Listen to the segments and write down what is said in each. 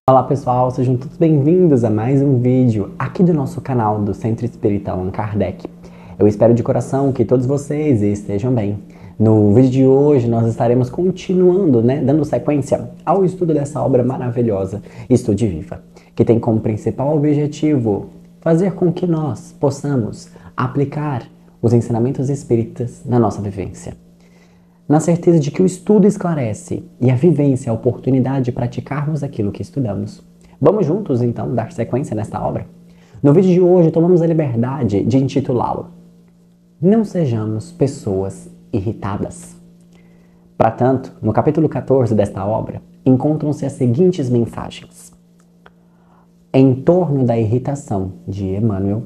Olá pessoal, sejam todos bem-vindos a mais um vídeo aqui do nosso canal do Centro Espírita Allan Kardec. Eu espero de coração que todos vocês estejam bem. No vídeo de hoje nós estaremos continuando, dando sequência ao estudo dessa obra maravilhosa, Estude Viva, que tem como principal objetivo fazer com que nós possamos aplicar os ensinamentos espíritas na nossa vivência. Na certeza de que o estudo esclarece e a vivência é a oportunidade de praticarmos aquilo que estudamos. Vamos juntos, então, dar sequência nesta obra? No vídeo de hoje, tomamos a liberdade de intitulá-lo Não Sejamos Pessoas Irritadas. Para tanto, no capítulo 14 desta obra, encontram-se as seguintes mensagens. Em torno da irritação, de Emmanuel,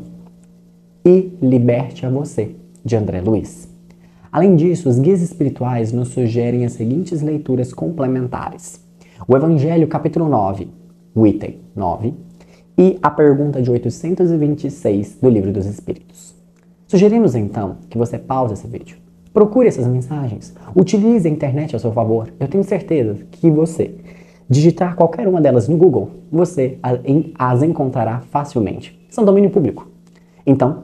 e Liberte a Você, de André Luiz. Além disso, os guias espirituais nos sugerem as seguintes leituras complementares. O Evangelho, capítulo 9, o item 9, e a pergunta de 826 do Livro dos Espíritos. Sugerimos, então, que você pause esse vídeo. Procure essas mensagens. Utilize a internet a seu favor. Eu tenho certeza que você digitar qualquer uma delas no Google, você as encontrará facilmente. São domínio público. Então,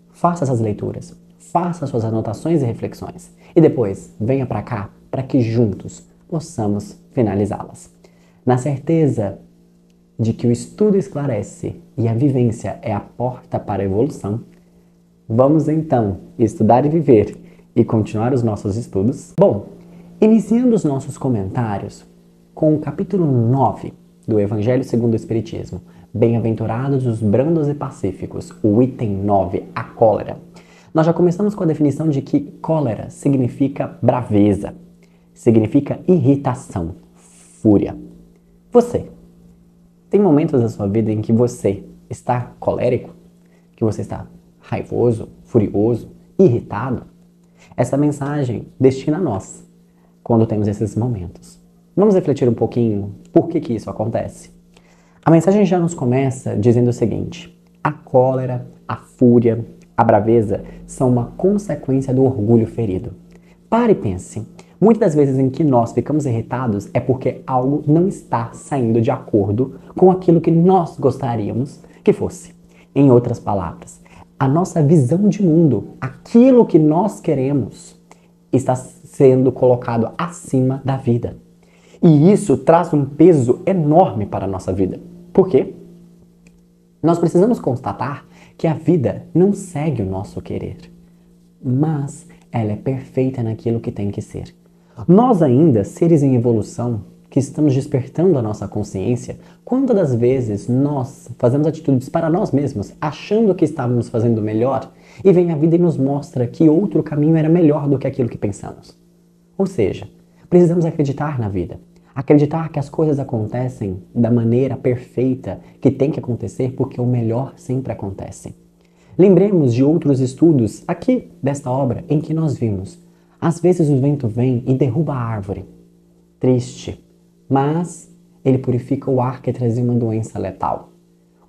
faça essas leituras. Faça suas anotações e reflexões. E depois, venha para cá para que juntos possamos finalizá-las. Na certeza de que o estudo esclarece e a vivência é a porta para a evolução, vamos então estudar e viver e continuar os nossos estudos. Bom, iniciando os nossos comentários com o capítulo 9 do Evangelho segundo o Espiritismo, Bem-aventurados os brandos e pacíficos, o item 9, a cólera. Nós já começamos com a definição de que cólera significa braveza, significa irritação, fúria. Você, tem momentos da sua vida em que você está colérico? Que você está raivoso, furioso, irritado? Essa mensagem destina a nós, quando temos esses momentos. Vamos refletir um pouquinho por que isso acontece? A mensagem já nos começa dizendo o seguinte: a cólera, a fúria, a braveza são uma consequência do orgulho ferido. Pare e pense. Muitas das vezes em que nós ficamos irritados é porque algo não está saindo de acordo com aquilo que nós gostaríamos que fosse. Em outras palavras, a nossa visão de mundo, aquilo que nós queremos, está sendo colocado acima da vida. E isso traz um peso enorme para a nossa vida. Por quê? Nós precisamos constatar que a vida não segue o nosso querer, mas ela é perfeita naquilo que tem que ser. Nós ainda, seres em evolução, que estamos despertando a nossa consciência, quantas das vezes nós fazemos atitudes para nós mesmos, achando que estávamos fazendo melhor, e vem a vida e nos mostra que outro caminho era melhor do que aquilo que pensamos. Ou seja, precisamos acreditar na vida. Acreditar que as coisas acontecem da maneira perfeita que tem que acontecer, porque o melhor sempre acontece. Lembremos de outros estudos aqui desta obra em que nós vimos. Às vezes o vento vem e derruba a árvore. Triste, mas ele purifica o ar que trazia uma doença letal.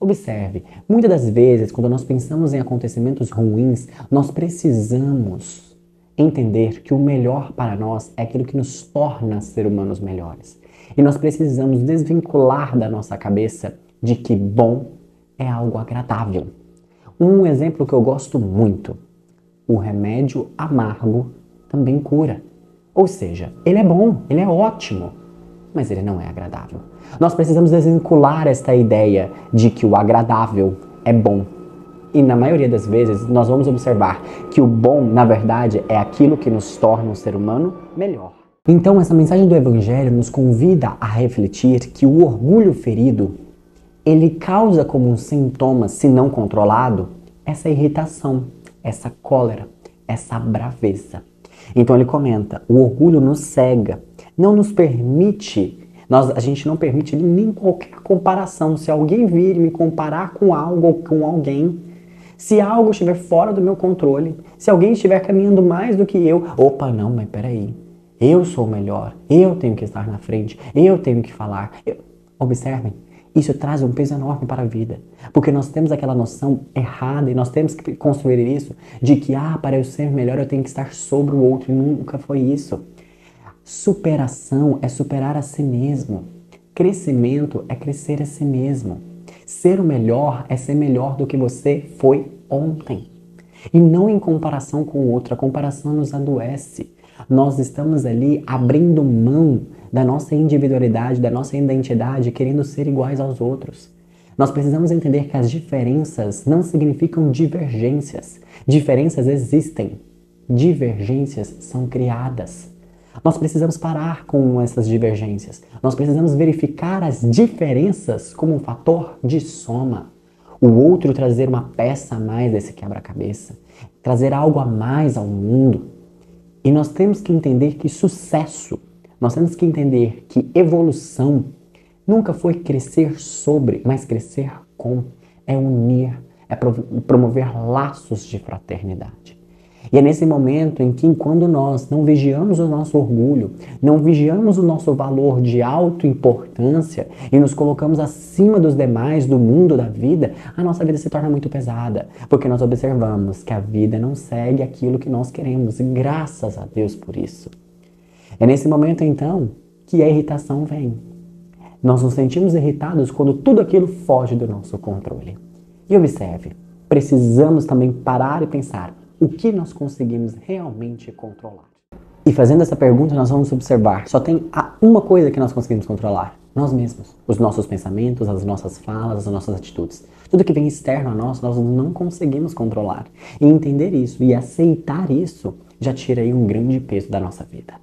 Observe, muitas das vezes quando nós pensamos em acontecimentos ruins, nós precisamos entender que o melhor para nós é aquilo que nos torna ser humanos melhores. E nós precisamos desvincular da nossa cabeça de que bom é algo agradável. Um exemplo que eu gosto muito: o remédio amargo também cura. Ou seja, ele é bom, ele é ótimo, mas ele não é agradável. Nós precisamos desvincular esta ideia de que o agradável é bom. E na maioria das vezes nós vamos observar que o bom, na verdade, é aquilo que nos torna um ser humano melhor. Então essa mensagem do Evangelho nos convida a refletir que o orgulho ferido, ele causa como um sintoma, se não controlado, essa irritação, essa cólera, essa braveza. Então ele comenta, o orgulho nos cega, não nos permite, a gente não permite nem qualquer comparação. Se alguém vir me comparar com algo ou com alguém, se algo estiver fora do meu controle, se alguém estiver caminhando mais do que eu, opa, não, mas peraí, eu sou o melhor, eu tenho que estar na frente, eu tenho que falar. Observem, isso traz um peso enorme para a vida, porque nós temos aquela noção errada e nós temos que construir isso de que, para eu ser melhor eu tenho que estar sobre o outro, e nunca foi isso. Superação é superar a si mesmo. Crescimento é crescer a si mesmo. Ser o melhor é ser melhor do que você foi ontem. E não em comparação com o outro. A comparação nos adoece. Nós estamos ali abrindo mão da nossa individualidade, da nossa identidade, querendo ser iguais aos outros. Nós precisamos entender que as diferenças não significam divergências. Diferenças existem. Divergências são criadas. Nós precisamos parar com essas divergências. Nós precisamos verificar as diferenças como um fator de soma. O outro trazer uma peça a mais desse quebra-cabeça, trazer algo a mais ao mundo. E nós temos que entender que sucesso, nós temos que entender que evolução nunca foi crescer sobre, mas crescer com. É unir, é promover laços de fraternidade. E é nesse momento em que, quando nós não vigiamos o nosso orgulho, não vigiamos o nosso valor de autoimportância e nos colocamos acima dos demais, do mundo, da vida, a nossa vida se torna muito pesada. Porque nós observamos que a vida não segue aquilo que nós queremos. E graças a Deus por isso. É nesse momento, então, que a irritação vem. Nós nos sentimos irritados quando tudo aquilo foge do nosso controle. E observe, precisamos também parar e pensar o que nós conseguimos realmente controlar. E fazendo essa pergunta, nós vamos observar, só tem uma coisa que nós conseguimos controlar, nós mesmos. Os nossos pensamentos, as nossas falas, as nossas atitudes. Tudo que vem externo a nós não conseguimos controlar. E entender isso e aceitar isso já tira aí um grande peso da nossa vida.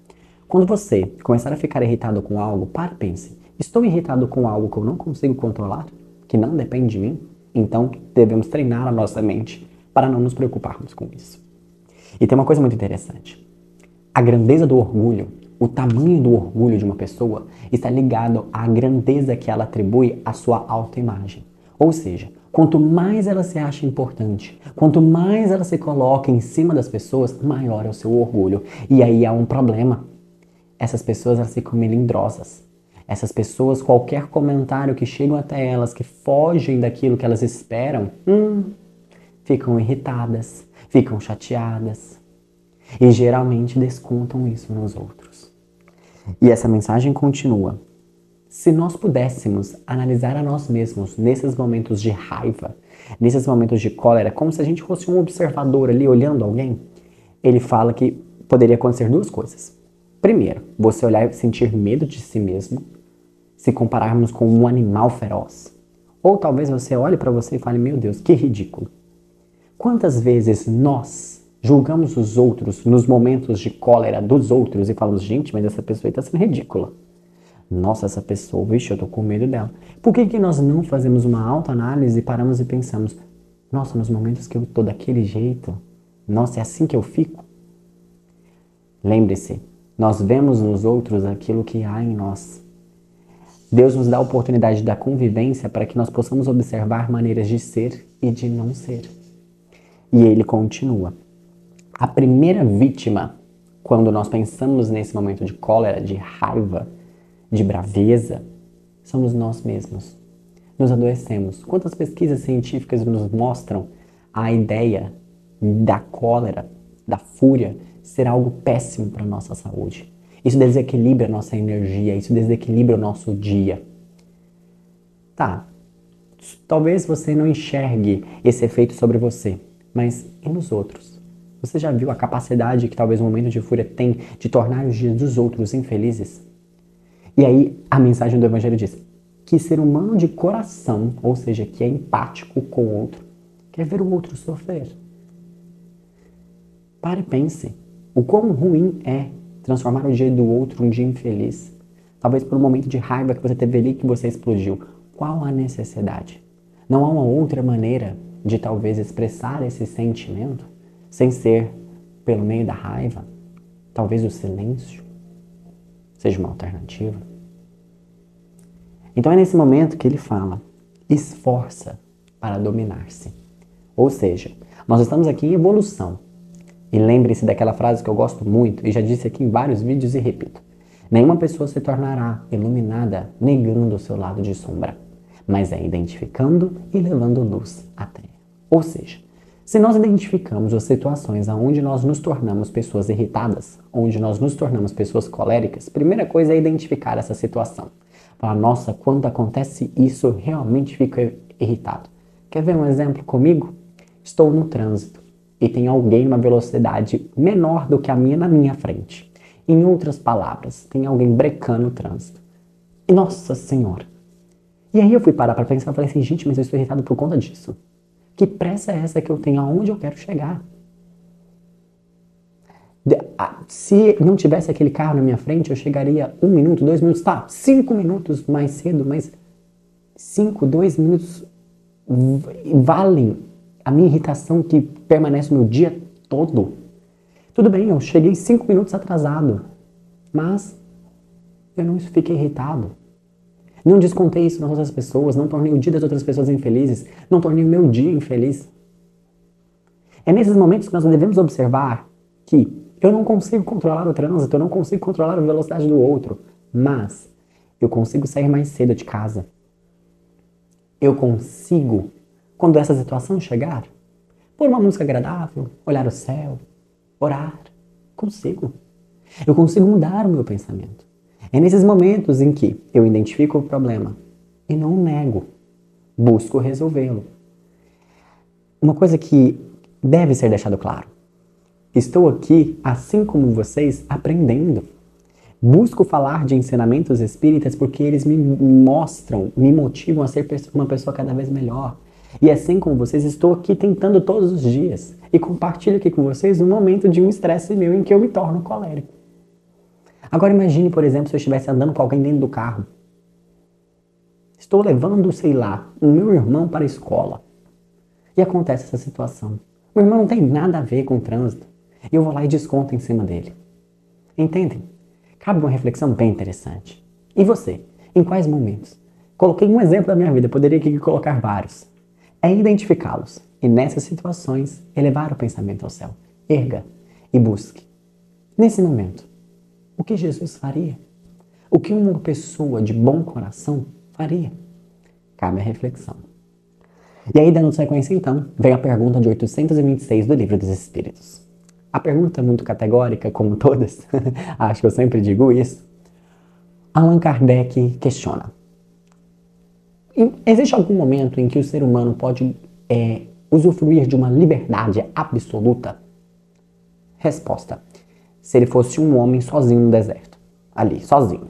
Quando você começar a ficar irritado com algo, pare e pense. Estou irritado com algo que eu não consigo controlar? Que não depende de mim? Então, devemos treinar a nossa mente para não nos preocuparmos com isso. E tem uma coisa muito interessante. A grandeza do orgulho, o tamanho do orgulho de uma pessoa está ligado à grandeza que ela atribui à sua autoimagem. Ou seja, quanto mais ela se acha importante, quanto mais ela se coloca em cima das pessoas, maior é o seu orgulho. E aí há um problema. Essas pessoas elas ficam melindrosas. Essas pessoas, qualquer comentário que chegam até elas, que fogem daquilo que elas esperam, ficam irritadas, ficam chateadas e geralmente descontam isso nos outros. E essa mensagem continua. Se nós pudéssemos analisar a nós mesmos nesses momentos de raiva, nesses momentos de cólera, como se a gente fosse um observador ali olhando alguém, ele fala que poderia acontecer duas coisas. Primeiro, você olhar e sentir medo de si mesmo, se compararmos com um animal feroz. Ou talvez você olhe para você e fale, meu Deus, que ridículo. Quantas vezes nós julgamos os outros nos momentos de cólera dos outros e falamos, gente, mas essa pessoa está sendo ridícula. Nossa, essa pessoa, vixe, eu tô com medo dela. Por que nós não fazemos uma autoanálise e paramos e pensamos, nossa, nos momentos que eu tô daquele jeito, nossa, é assim que eu fico? Lembre-se, nós vemos nos outros aquilo que há em nós. Deus nos dá a oportunidade da convivência para que nós possamos observar maneiras de ser e de não ser. E ele continua. A primeira vítima, quando nós pensamos nesse momento de cólera, de raiva, de braveza, somos nós mesmos. Nos adoecemos. Quantas pesquisas científicas nos mostram a ideia da cólera, da fúria, ser algo péssimo para a nossa saúde? Isso desequilibra a nossa energia, isso desequilibra o nosso dia. Tá, talvez você não enxergue esse efeito sobre você, mas e nos outros? Você já viu a capacidade que talvez um momento de fúria tem de tornar os dias dos outros infelizes? E aí a mensagem do Evangelho diz que ser humano de coração, ou seja, que é empático com o outro, quer ver o outro sofrer. Pare e pense, o quão ruim é transformar o dia do outro um dia infeliz. Talvez por um momento de raiva que você teve ali que você explodiu. Qual a necessidade? Não há uma outra maneira de talvez expressar esse sentimento sem ser pelo meio da raiva? Talvez o silêncio seja uma alternativa. Então é nesse momento que ele fala, esforça para dominar-se. Ou seja, nós estamos aqui em evolução. E lembre-se daquela frase que eu gosto muito e já disse aqui em vários vídeos e repito. Nenhuma pessoa se tornará iluminada negando o seu lado de sombra, mas é identificando e levando luz até. Ou seja, Se nós identificamos as situações onde nós nos tornamos pessoas irritadas, onde nós nos tornamos pessoas coléricas, primeira coisa é identificar essa situação. Falar, nossa, quando acontece isso, eu realmente fico irritado. Quer ver um exemplo comigo? Estou no trânsito e tem alguém numa velocidade menor do que a minha na minha frente. Em outras palavras, tem alguém brecando o trânsito. E nossa senhora! E aí eu fui parar para pensar e falei assim, gente, mas eu estou irritado por conta disso. Que pressa é essa que eu tenho aonde eu quero chegar? Se não tivesse aquele carro na minha frente, eu chegaria 1 minuto, 2 minutos, tá, 5 minutos mais cedo, mas 5, 2 minutos valem a minha irritação que permanece o meu dia todo. Tudo bem, eu cheguei 5 minutos atrasado, mas eu não fiquei irritado. Não descontei isso nas outras pessoas, não tornei o dia das outras pessoas infelizes, não tornei o meu dia infeliz. É nesses momentos que nós devemos observar que eu não consigo controlar o trânsito, eu não consigo controlar a velocidade do outro, mas eu consigo sair mais cedo de casa. Eu consigo, quando essa situação chegar, pôr uma música agradável, olhar o céu, orar. Consigo. Eu consigo mudar o meu pensamento. É nesses momentos em que eu identifico o problema e não nego, busco resolvê-lo. Uma coisa que deve ser deixado claro. Estou aqui, assim como vocês, aprendendo. Busco falar de ensinamentos espíritas porque eles me mostram, me motivam a ser uma pessoa cada vez melhor. E assim como vocês, estou aqui tentando todos os dias. E compartilho aqui com vocês um momento de um estresse meu em que eu me torno colérico. Agora imagine, por exemplo, se eu estivesse andando com alguém dentro do carro. Estou levando, sei lá, o meu irmão para a escola. E acontece essa situação. Meu irmão não tem nada a ver com o trânsito. E eu vou lá e desconto em cima dele. Entendem? Cabe uma reflexão bem interessante. E você? Em quais momentos? Coloquei um exemplo da minha vida, poderia aqui colocar vários. É identificá-los. E nessas situações, elevar o pensamento ao céu. Erga e busque. Nesse momento, o que Jesus faria? O que uma pessoa de bom coração faria? Cabe a reflexão. E aí, dando sequência então, vem a pergunta de 826 do Livro dos Espíritos. A pergunta é muito categórica, como todas, acho que eu sempre digo isso. Allan Kardec questiona. Existe algum momento em que o ser humano pode usufruir de uma liberdade absoluta? Resposta. Se ele fosse um homem sozinho no deserto. Ali, sozinho.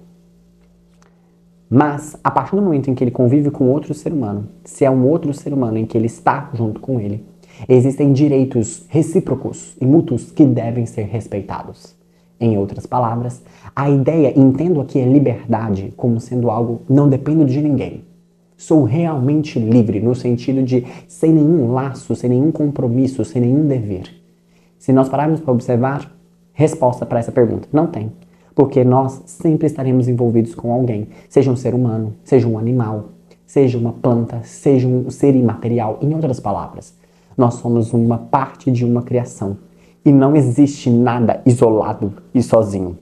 Mas, a partir do momento em que ele convive com outro ser humano, se é um outro ser humano em que ele está junto com ele, existem direitos recíprocos e mútuos que devem ser respeitados. Em outras palavras, a ideia, entendo aqui a liberdade como sendo algo não dependo de ninguém. Sou realmente livre no sentido de sem nenhum laço, sem nenhum compromisso, sem nenhum dever. Se nós pararmos para observar, resposta para essa pergunta, não tem. Porque nós sempre estaremos envolvidos com alguém, seja um ser humano, seja um animal, seja uma planta, seja um ser imaterial. Em outras palavras, nós somos uma parte de uma criação e não existe nada isolado e sozinho.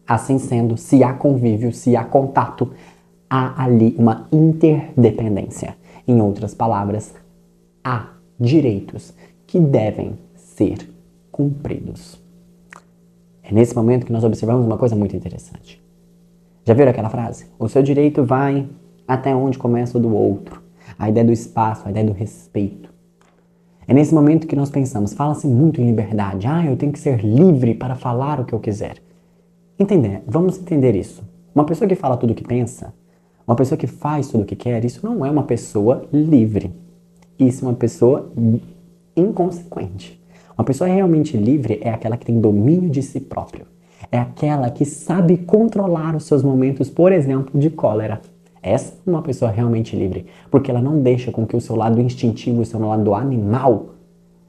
Assim sendo, se há convívio, se há contato, há ali uma interdependência. Em outras palavras, há direitos que devem ser cumpridos. É nesse momento que nós observamos uma coisa muito interessante. Já viram aquela frase? O seu direito vai até onde começa o do outro. A ideia do espaço, a ideia do respeito. É nesse momento que nós pensamos, fala-se muito em liberdade. Eu tenho que ser livre para falar o que eu quiser. Vamos entender isso. Uma pessoa que fala tudo o que pensa, uma pessoa que faz tudo o que quer, isso não é uma pessoa livre. Isso é uma pessoa inconsequente. Uma pessoa realmente livre é aquela que tem domínio de si próprio. É aquela que sabe controlar os seus momentos, por exemplo, de cólera. Essa é uma pessoa realmente livre, porque ela não deixa com que o seu lado instintivo, o seu lado animal,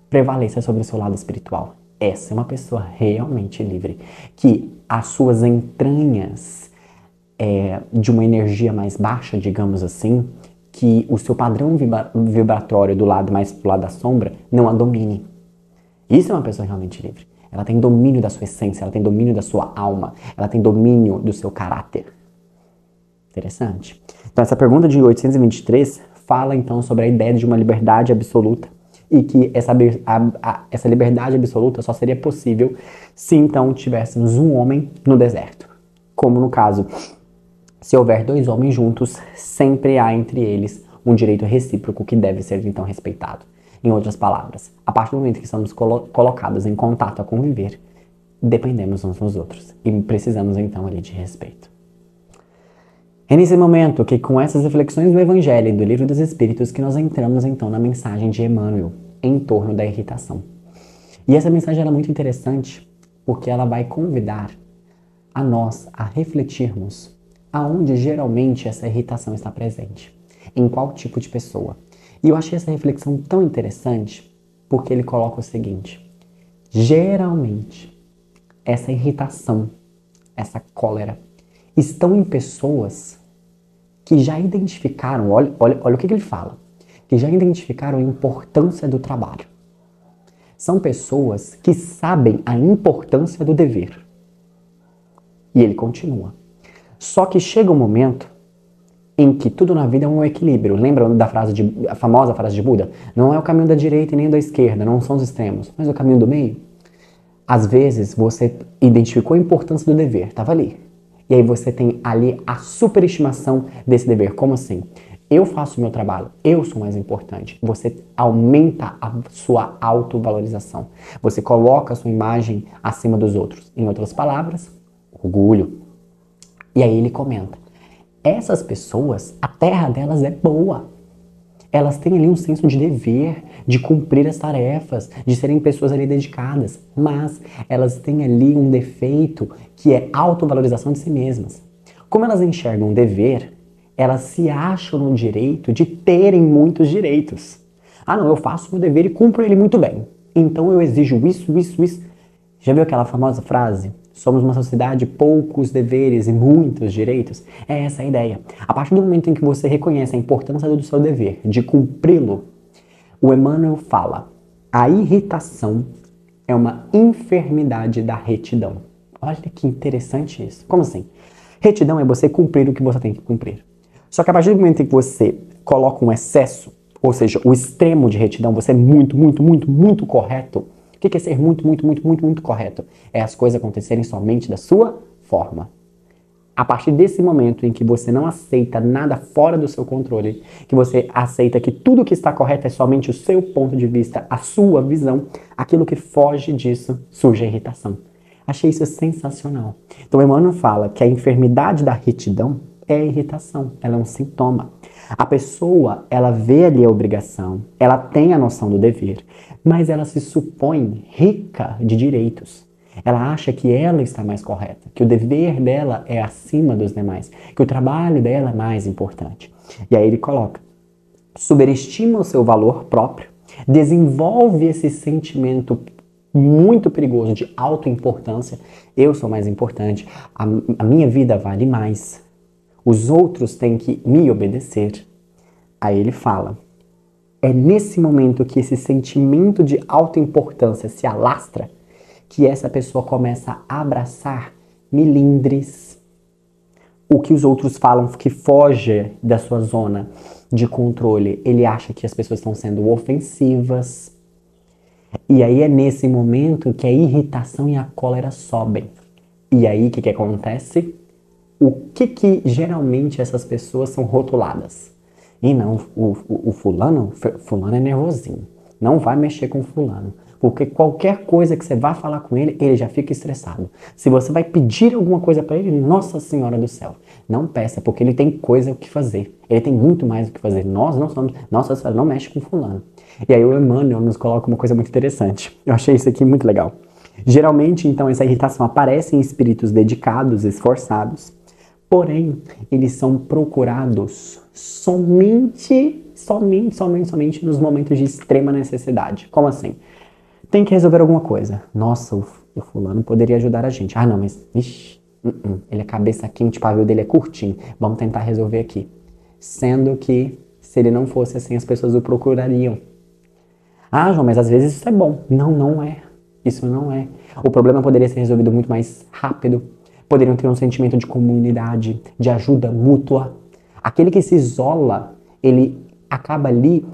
prevaleça sobre o seu lado espiritual. Essa é uma pessoa realmente livre, que as suas entranhas de uma energia mais baixa, digamos assim, que o seu padrão vibratório do lado mais pro lado da sombra não a domine. Isso é uma pessoa realmente livre. Ela tem domínio da sua essência, ela tem domínio da sua alma, ela tem domínio do seu caráter. Interessante. Então essa pergunta de 823 fala então sobre a ideia de uma liberdade absoluta e que essa liberdade absoluta só seria possível se então tivéssemos um homem no deserto. Como no caso, se houver dois homens juntos, sempre há entre eles um direito recíproco que deve ser então respeitado. Em outras palavras, a partir do momento que estamos colocados em contato a conviver, dependemos uns dos outros e precisamos então ali de respeito. É nesse momento que, com essas reflexões do Evangelho e do Livro dos Espíritos, que nós entramos então na mensagem de Emmanuel em torno da irritação. E essa mensagem é muito interessante porque ela vai convidar a nós a refletirmos aonde geralmente essa irritação está presente, em qual tipo de pessoa. E eu achei essa reflexão tão interessante porque ele coloca o seguinte: geralmente essa irritação, essa cólera, estão em pessoas que já identificaram, olha o que ele fala, que já identificaram a importância do trabalho. São pessoas que sabem a importância do dever. E ele continua. Só que chega um momento em que tudo na vida é um equilíbrio. Lembra a famosa frase de Buda? Não é o caminho da direita e nem da esquerda, não são os extremos, mas o caminho do meio. Às vezes você identificou a importância do dever, estava ali. E aí você tem ali a superestimação desse dever. Como assim? Eu faço o meu trabalho, eu sou mais importante. Você aumenta a sua autovalorização. Você coloca a sua imagem acima dos outros. Em outras palavras, orgulho. E aí ele comenta: essas pessoas, a terra delas é boa. Elas têm ali um senso de dever, de cumprir as tarefas, de serem pessoas ali dedicadas. Mas elas têm ali um defeito que é autovalorização de si mesmas. Como elas enxergam dever, elas se acham no direito de terem muitos direitos. Ah não, eu faço o meu dever e cumpro ele muito bem. Então eu exijo isso. Já viu aquela famosa frase? Somos uma sociedade de poucos deveres e muitos direitos? É essa a ideia. A partir do momento em que você reconhece a importância do seu dever, de cumpri-lo, o Emmanuel fala: a irritação é uma enfermidade da retidão. Olha que interessante isso. Como assim? Retidão é você cumprir o que você tem que cumprir. Só que a partir do momento em que você coloca um excesso, ou seja, o extremo de retidão, você é muito correto. O que é ser muito correto? É as coisas acontecerem somente da sua forma. A partir desse momento em que você não aceita nada fora do seu controle, que você aceita que tudo que está correto é somente o seu ponto de vista, a sua visão, aquilo que foge disso surge a irritação. Achei isso sensacional. Então Emmanuel fala que a enfermidade da retidão é a irritação, ela é um sintoma. A pessoa, ela vê ali a obrigação, ela tem a noção do dever, mas ela se supõe rica de direitos. Ela acha que ela está mais correta, que o dever dela é acima dos demais, que o trabalho dela é mais importante. E aí ele coloca: superestima o seu valor próprio, desenvolve esse sentimento muito perigoso de autoimportância. Eu sou mais importante, a minha vida vale mais, os outros têm que me obedecer. Aí ele fala: é nesse momento que esse sentimento de autoimportância se alastra, que essa pessoa começa a abraçar milindres, o que os outros falam que foge da sua zona de controle. Ele acha que as pessoas estão sendo ofensivas. E aí é nesse momento que a irritação e a cólera sobem. E aí o que acontece? O que geralmente essas pessoas são rotuladas? E não, o fulano é nervosinho. Não vai mexer com fulano. Porque qualquer coisa que você vá falar com ele, ele já fica estressado. Se você vai pedir alguma coisa para ele, Nossa Senhora do Céu, não peça, porque ele tem coisa o que fazer. Ele tem muito mais o que fazer. Nós não somos, Nossa Senhora, não mexe com fulano. E aí o Emmanuel nos coloca uma coisa muito interessante. Eu achei isso aqui muito legal. Geralmente, então, essa irritação aparece em espíritos dedicados, esforçados, porém, eles são procurados somente nos momentos de extrema necessidade. Como assim? Tem que resolver alguma coisa. Nossa, o fulano poderia ajudar a gente. Ah, não, mas ele é cabeça quente, o pavio dele é curtinho. Vamos tentar resolver aqui. Sendo que, se ele não fosse assim, as pessoas o procurariam. Ah, João, mas às vezes isso é bom. Não, não é. Isso não é. O problema poderia ser resolvido muito mais rápido. Poderiam ter um sentimento de comunidade, de ajuda mútua. Aquele que se isola, ele acaba ali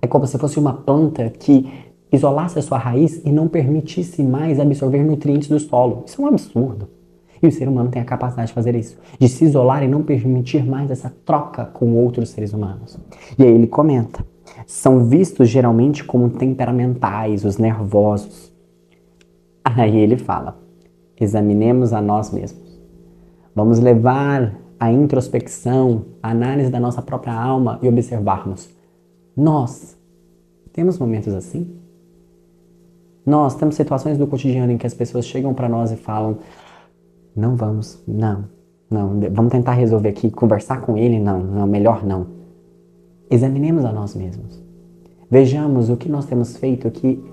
É como se fosse uma planta que isolasse a sua raiz e não permitisse mais absorver nutrientes do solo. Isso é um absurdo. E o ser humano tem a capacidade de fazer isso, de se isolar e não permitir mais essa troca com outros seres humanos. E aí ele comenta, são vistos geralmente como temperamentais, os nervosos. Aí ele fala, examinemos a nós mesmos. Vamos levar a introspecção, a análise da nossa própria alma e observarmos. Nós temos momentos assim? Nós temos situações do cotidiano em que as pessoas chegam para nós e falam, não, vamos tentar resolver aqui, conversar com ele, não, melhor não. Examinemos a nós mesmos. Vejamos o que nós temos feito que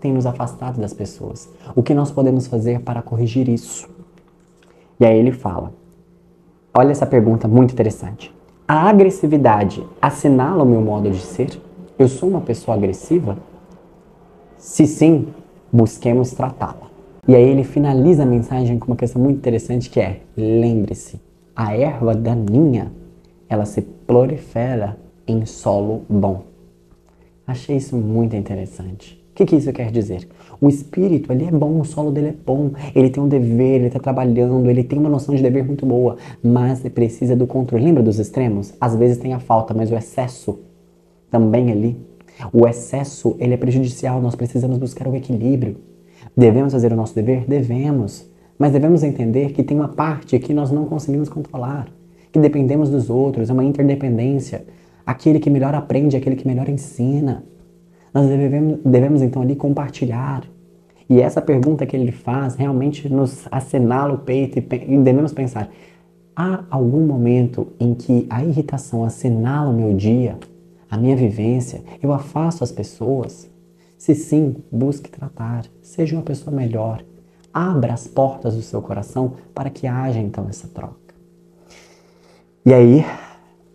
tem nos afastado das pessoas. O que nós podemos fazer para corrigir isso? E aí ele fala, olha essa pergunta muito interessante. A agressividade assinala o meu modo de ser? Eu sou uma pessoa agressiva? Se sim, busquemos tratá-la. E aí ele finaliza a mensagem com uma questão muito interessante que é, lembre-se, a erva daninha, ela se prolifera em solo bom. Achei isso muito interessante. O que isso quer dizer? O espírito, ele é bom, o solo dele é bom, ele tem um dever, ele está trabalhando, ele tem uma noção de dever muito boa, mas ele precisa do controle. Lembra dos extremos? Às vezes tem a falta, mas o excesso também ali. O excesso, ele é prejudicial, nós precisamos buscar o equilíbrio. Devemos fazer o nosso dever? Devemos. Mas devemos entender que tem uma parte que nós não conseguimos controlar, que dependemos dos outros, é uma interdependência. Aquele que melhor aprende, aquele que melhor ensina. Nós devemos então ali compartilhar. E essa pergunta que ele faz realmente nos assinala o peito e devemos pensar, há algum momento em que a irritação assinala o meu dia, a minha vivência, eu afasto as pessoas? Se sim, busque tratar, seja uma pessoa melhor. Abra as portas do seu coração para que haja então essa troca. E aí,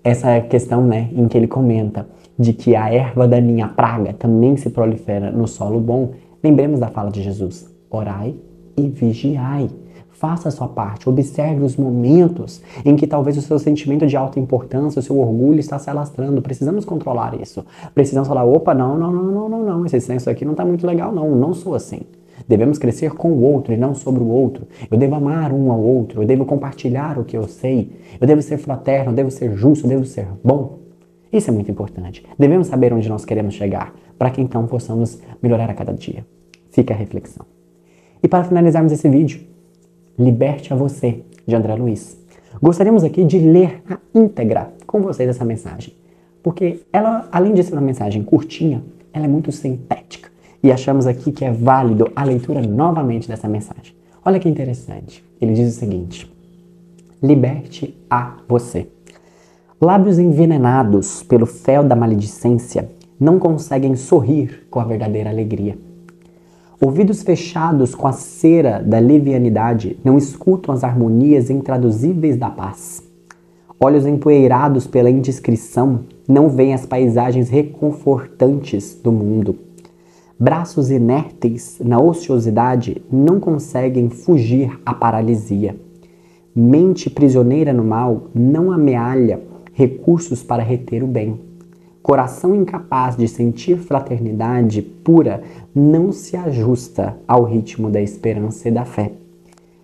essa questão, em que ele comenta de que a erva daninha, a praga, também se prolifera no solo bom, lembremos da fala de Jesus, orai e vigiai. Faça a sua parte, observe os momentos em que talvez o seu sentimento de alta importância, o seu orgulho está se alastrando. Precisamos controlar isso. Precisamos falar, opa, não, esse senso aqui não está muito legal, não sou assim. Devemos crescer com o outro e não sobre o outro. Eu devo amar um ao outro, eu devo compartilhar o que eu sei, eu devo ser fraterno, eu devo ser justo, eu devo ser bom. Isso é muito importante. Devemos saber onde nós queremos chegar, para que então possamos melhorar a cada dia. Fica a reflexão. E para finalizarmos esse vídeo, Liberte a Você, de André Luiz. Gostaríamos aqui de ler a íntegra com vocês essa mensagem, porque ela, além de ser uma mensagem curtinha, ela é muito sintética e achamos aqui que é válido a leitura novamente dessa mensagem. Olha que interessante, ele diz o seguinte, liberte a você. Lábios envenenados pelo fel da maledicência não conseguem sorrir com a verdadeira alegria. Ouvidos fechados com a cera da levianidade não escutam as harmonias intraduzíveis da paz. Olhos empoeirados pela indiscrição não veem as paisagens reconfortantes do mundo. Braços inertes na ociosidade não conseguem fugir à paralisia. Mente prisioneira no mal não amealha recursos para reter o bem. Coração incapaz de sentir fraternidade pura não se ajusta ao ritmo da esperança e da fé.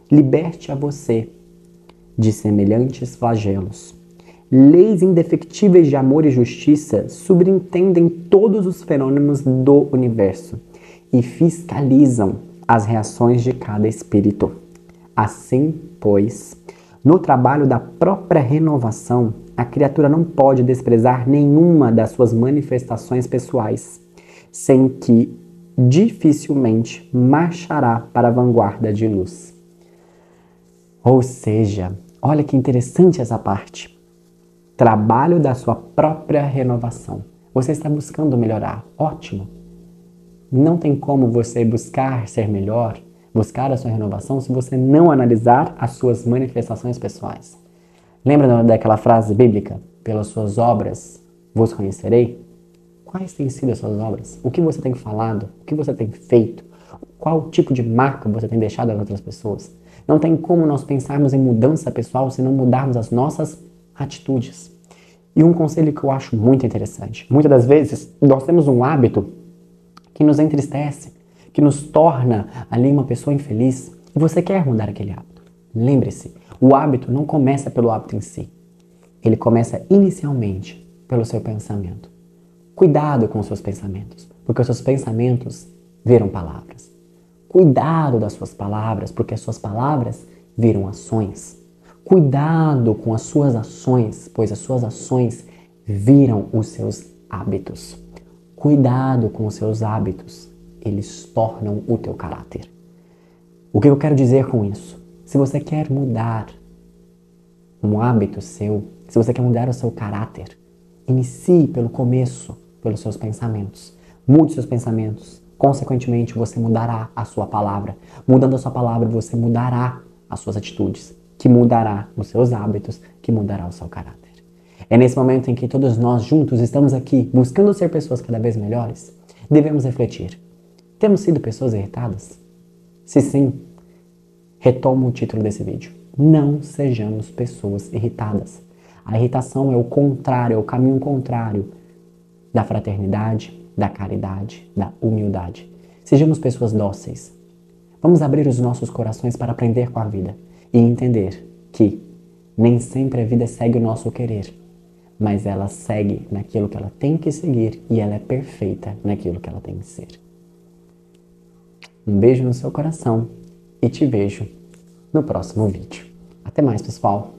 Liberte a você de semelhantes flagelos. Leis indefectíveis de amor e justiça subentendem todos os fenômenos do universo e fiscalizam as reações de cada espírito. Assim, pois, no trabalho da própria renovação, a criatura não pode desprezar nenhuma das suas manifestações pessoais, sem que dificilmente marchará para a vanguarda de luz. Ou seja, olha que interessante essa parte. Trabalho da sua própria renovação. Você está buscando melhorar. Ótimo. Não tem como você buscar ser melhor, buscar a sua renovação, se você não analisar as suas manifestações pessoais. Lembra daquela frase bíblica? Pelas suas obras vos conhecerei? Quais têm sido as suas obras? O que você tem falado? O que você tem feito? Qual tipo de marca você tem deixado às outras pessoas? Não tem como nós pensarmos em mudança pessoal se não mudarmos as nossas atitudes. E um conselho que eu acho muito interessante. Muitas das vezes, nós temos um hábito que nos entristece, que nos torna ali uma pessoa infeliz, e você quer mudar aquele hábito. Lembre-se, o hábito não começa pelo hábito em si. Ele começa inicialmente pelo seu pensamento. Cuidado com os seus pensamentos, porque os seus pensamentos viram palavras. Cuidado das suas palavras, porque as suas palavras viram ações. Cuidado com as suas ações, pois as suas ações viram os seus hábitos. Cuidado com os seus hábitos, eles tornam o teu caráter. O que eu quero dizer com isso? Se você quer mudar um hábito seu, se você quer mudar o seu caráter, inicie pelo começo, pelos seus pensamentos. Mude seus pensamentos. Consequentemente, você mudará a sua palavra. Mudando a sua palavra, você mudará as suas atitudes, que mudará os seus hábitos, que mudará o seu caráter. É nesse momento em que todos nós juntos estamos aqui buscando ser pessoas cada vez melhores, devemos refletir. Temos sido pessoas irritadas? Se sim, retomo o título desse vídeo. Não sejamos pessoas irritadas. A irritação é o contrário, é o caminho contrário da fraternidade, da caridade, da humildade. Sejamos pessoas dóceis. Vamos abrir os nossos corações para aprender com a vida e entender que nem sempre a vida segue o nosso querer, mas ela segue naquilo que ela tem que seguir e ela é perfeita naquilo que ela tem que ser. Um beijo no seu coração e te vejo no próximo vídeo. Até mais, pessoal!